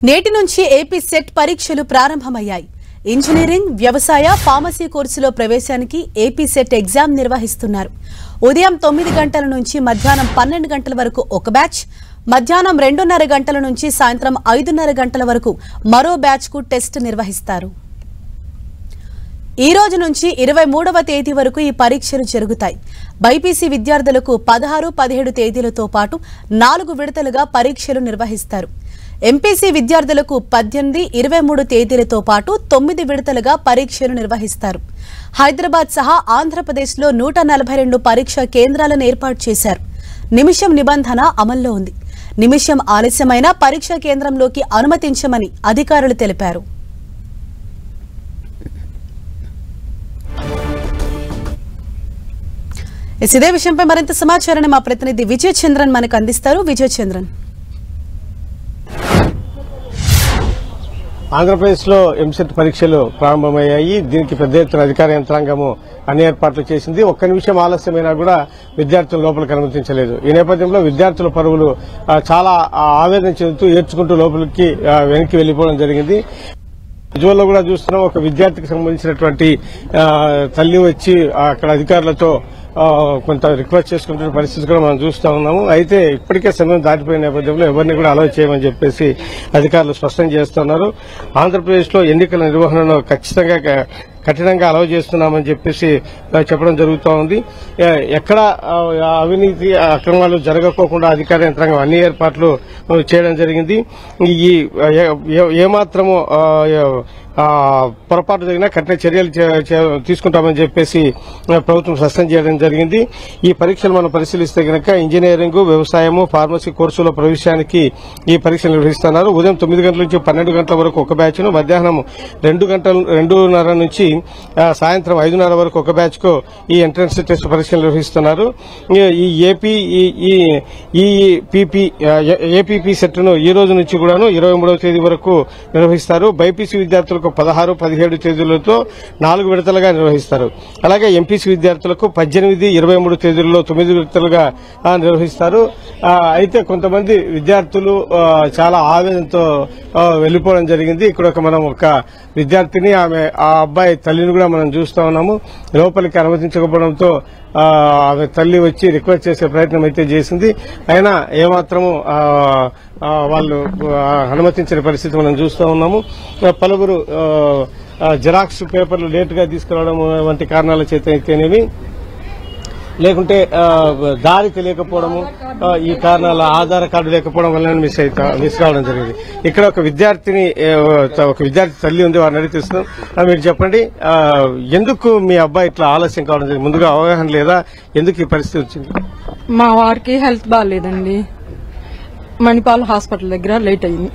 నేటి నుంచి AP set పరీక్షలు ప్రారంభమయ్యాయి. ఇంజనీరింగ్, వ్యవసాయ, ఫార్మసీ కోర్సులో ప్రవేశానికి ఏపీ సెట్ ఎగ్జామ్ నిర్వహిస్తున్నారు. ఉదయం 9 గంటల నుంచి మధ్యాహ్నం 12 గంటల వరకు ఒక బ్యాచ్, మధ్యాహ్నం 2:30 గంటల నుంచి సాయంత్రం 5:30 గంటల వరకు మరో బ్యాచ్ కు టెస్ట్ నిర్వహిస్తారు. ఈ రోజు నుంచి 23వ తేదీ వరకు ఈ పరీక్షలు జరుగుతాయి. బైపీసీ విద్యార్థులకు 16, 17 తేదీలతో పాటు 4 విడతలుగా పరీక్షలు నిర్వహిస్తారు. ఎంపీసీ విద్యార్థులకు 18, 23 తేదీలతో పాటు 9 విడతలుగా పరీక్షలు నిర్వహిస్తారు. హైదరాబాద్ సహా ఆంధ్రప్రదేశ్లో 142 పరీక్షా కేంద్రాలను ఏర్పాటు చేశారు. నిమిషం నిబంధన అమల్లో ఉంది. నిమిషం ఆలస్యమైన పరీక్షా కేంద్రంలోకి అనుమతించమని అధికారులు తెలిపారు. ఇదే విషయంపై మరింత సమాచారాన్ని మా ప్రతినిధి విజయ్ చంద్రన్ మనకు అందిస్తారు. విజయ్ చంద్రన్, ఆంధ్రప్రదేశ్లో ఎంసెట్ పరీక్షలు ప్రారంభమయ్యాయి. దీనికి పెద్ద ఎత్తున అధికార యంత్రాంగము అన్ని ఏర్పాట్లు చేసింది. ఒక్క నిమిషం ఆలస్యమైనా కూడా విద్యార్థులు లోపలికి అనుమతించలేదు. ఈ నేపథ్యంలో విద్యార్థుల పరువులు చాలా ఆవేదన చెందుతూ ఏడ్చుకుంటూ లోపలికి వెనక్కి వెళ్లిపోవడం జరిగింది. విజువల్లో కూడా చూస్తున్నాం, ఒక విద్యార్థికి సంబంధించినటువంటి తల్లి వచ్చి అక్కడ అధికారులతో కొంత రిక్వెస్ట్ చేసుకుంటున్న పరిస్థితి కూడా మనం చూస్తూ ఉన్నాము. అయితే ఇప్పటికే సమయం దాటిపోయిన నేపథ్యంలో ఎవరిని కూడా అలౌ చేయమని చెప్పేసి అధికారులు స్పష్టం చేస్తున్నారు. ఆంధ్రప్రదేశ్లో ఎన్నికల నిర్వహణను ఖచ్చితంగా కఠినంగా అలౌ చేస్తున్నామని చెప్పేసి చెప్పడం జరుగుతూ ఉంది. ఎక్కడ అవినీతి అక్రమాలు జరగకోకుండా అధికార యంత్రాంగం అన్ని ఏర్పాట్లు చేయడం జరిగింది. ఈ ఏమాత్రము పొరపాటు జరిగినా కఠిన చర్యలు తీసుకుంటామని చెప్పేసి ప్రభుత్వం స్పష్టం చేయడం జరిగింది. ఈ పరీక్షలు మనం పరిశీలిస్తే కనుక ఇంజనీరింగ్, వ్యవసాయము, ఫార్మసీ కోర్సుల ప్రవేశానికి ఈ పరీక్షలు నిర్వహిస్తున్నారు. ఉదయం 9 గంటల నుంచి 12 గంటల వరకు ఒక బ్యాచ్ ను, మధ్యాహ్నం 2:30 నుంచి సాయంత్రం 5:30 వరకు ఒక బ్యాచ్ కు ఈ ఎంట్రన్స్ టెస్ట్ పరీక్షలు నిర్వహిస్తున్నారు. ఈ ఏపీపీ సెట్ ను ఈ రోజు నుంచి కూడాను 23వ తేదీ వరకు నిర్వహిస్తారు. బైపీసీ విద్యార్థులకు 16, 17 తేదీలతో 4 విడతలుగా నిర్వహిస్తారు. అలాగే ఎంపీసీ విద్యార్థులకు 18, 23 తేదీల్లో 9 విడతలుగా నిర్వహిస్తారు. అయితే కొంతమంది విద్యార్థులు చాలా ఆవేదనతో వెళ్లిపోవడం జరిగింది. ఇక్కడ మనం ఒక విద్యార్థిని, ఆ అబ్బాయి తల్లిని కూడా మనం చూస్తా ఉన్నాము. లోపలికి అనుమతించకపోవడంతో ఆమె తల్లి వచ్చి రిక్వెస్ట్ చేసే ప్రయత్నం అయితే చేసింది. అయినా ఏమాత్రము వాళ్ళు అనుమతించిన పరిస్థితి మనం చూస్తూ ఉన్నాము. పలువురు జిరాక్స్ పేపర్లు లేటుగా తీసుకురావడం వంటి కారణాల చేత అయితేనేమి, లేకుంటే దారి తెలియకపోవడము, ఈ కారణాల ఆధార్ కార్డు లేకపోవడం వల్ల మిస్ కావడం జరిగింది. ఇక్కడ ఒక విద్యార్థి తల్లి ఉంది, వారిని అడిగిస్తున్నాం. మీరు చెప్పండి, ఎందుకు మీ అబ్బాయి ఇట్లా ఆలస్యం కావడం జరిగింది? ముందుగా అవగాహన లేదా? ఎందుకు ఈ పరిస్థితి వచ్చింది? మా వారికి హెల్త్ బాగాలేదండి. మణిపాల్ హాస్పిటల్ దగ్గర లేట్ అయింది.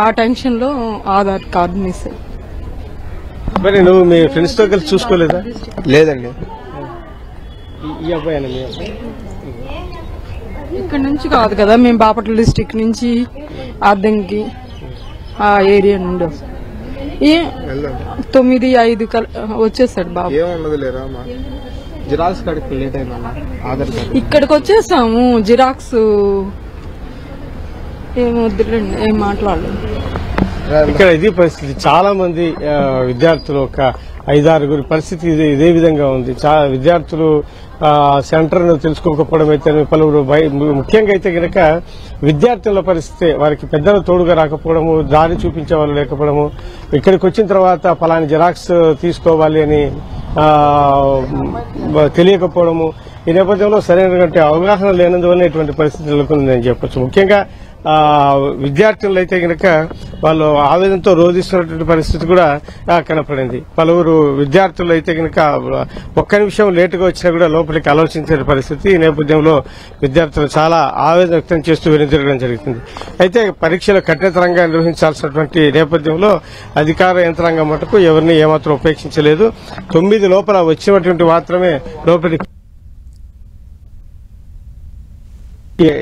ఆ టెన్షన్ లో ఆధార్ కార్డు మిస్ అయ్యింది. మరి నువ్వు మీ ఫ్రెండ్స్ తో కలిసి చూసుకోలేదా? లేదండి. ఈ అబ్బాయి మీ అబ్బాయి ఇక్కడ నుంచి కాదు కదా, మేము బాపట్ల డిస్టిక్ నుంచి అద్దంకి ఆ ఏరియా నుండి 9:05 వచ్చేసాడు బాబు. ఏముండదు లేరా, జిరాక్స్ కాడికి లేట్ అయిందన్న. ఆధార్ కార్డు ఇక్కడికి వచ్చేసాము. జిరాక్స్ ఏమొద్దులేండి, ఏం మాట్లాడలేదు. ఇక్కడ ఇది పరిస్థితి. చాలా మంది విద్యార్థులు, ఒక 5-6 పరిస్థితి ఇదే విధంగా ఉంది. విద్యార్థులు సెంటర్ ను తెలుసుకోకపోవడం అయితే, పలువురు ముఖ్యంగా అయితే కనుక విద్యార్థుల పరిస్థితి, వారికి పెద్దలు తోడుగా రాకపోవడము, దారి చూపించే వాళ్ళు లేకపోవడము, ఇక్కడికి వచ్చిన తర్వాత ఫలాని జిరాక్స్ తీసుకోవాలి అని తెలియకపోవడము, ఈ నేపథ్యంలో సరైనటువంటి అవగాహన లేనందువల్ల ఇటువంటి పరిస్థితి నెలకొందని చెప్పొచ్చు. ముఖ్యంగా విద్యార్థులు అయితే కనుక వాళ్ళు ఆవేదనతో రోధిస్తున్నటువంటి పరిస్థితి కూడా కనపడింది. పలువురు విద్యార్థులు అయితే కనుక ఒక్క నిమిషం లేటుగా వచ్చినా కూడా లోపలికి ఆలోచించే పరిస్థితి. ఈ నేపథ్యంలో విద్యార్థులు చాలా ఆవేదన వ్యక్తం చేస్తూ వెనుతిరగడం జరుగుతుంది. అయితే పరీక్షలు కఠినతరంగా నిర్వహించాల్సినటువంటి నేపథ్యంలో అధికార యంత్రాంగం మటుకు ఎవరిని ఏమాత్రం ఉపేక్షించలేదు. 9 లోపల వచ్చినటువంటి మాత్రమే లోపలికి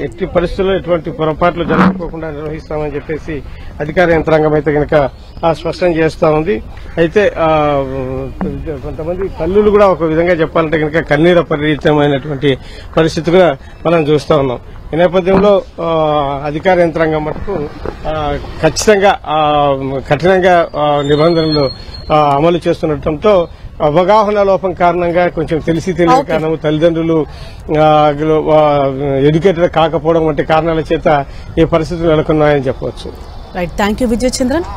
ఎట్టి పరిస్థితుల్లో ఎటువంటి పొరపాట్లు జరగకోకుండా నిర్వహిస్తామని చెప్పేసి అధికార యంత్రాంగం అయితే కనుక స్పష్టం చేస్తా ఉంది. అయితే కొంతమంది తల్లులు కూడా ఒక విధంగా చెప్పాలంటే కనుక కన్నీర పరిమితమైనటువంటి పరిస్థితి కూడా మనం చూస్తా ఉన్నాం. ఈ నేపథ్యంలో అధికార యంత్రాంగం మటుకు ఖచ్చితంగా కఠినంగా నిబంధనలు అమలు చేస్తుండటంతో అవగాహన లోపం కారణంగా కొంచెం తెలిసి తెలియని కారణం తల్లిదండ్రులు ఎడ్యుకేటెడ్ కాకపోవడం వంటి కారణాల చేత ఈ పరిస్థితులు నెలకొన్నాయని చెప్పవచ్చు. Right, thank you Vijayachandran.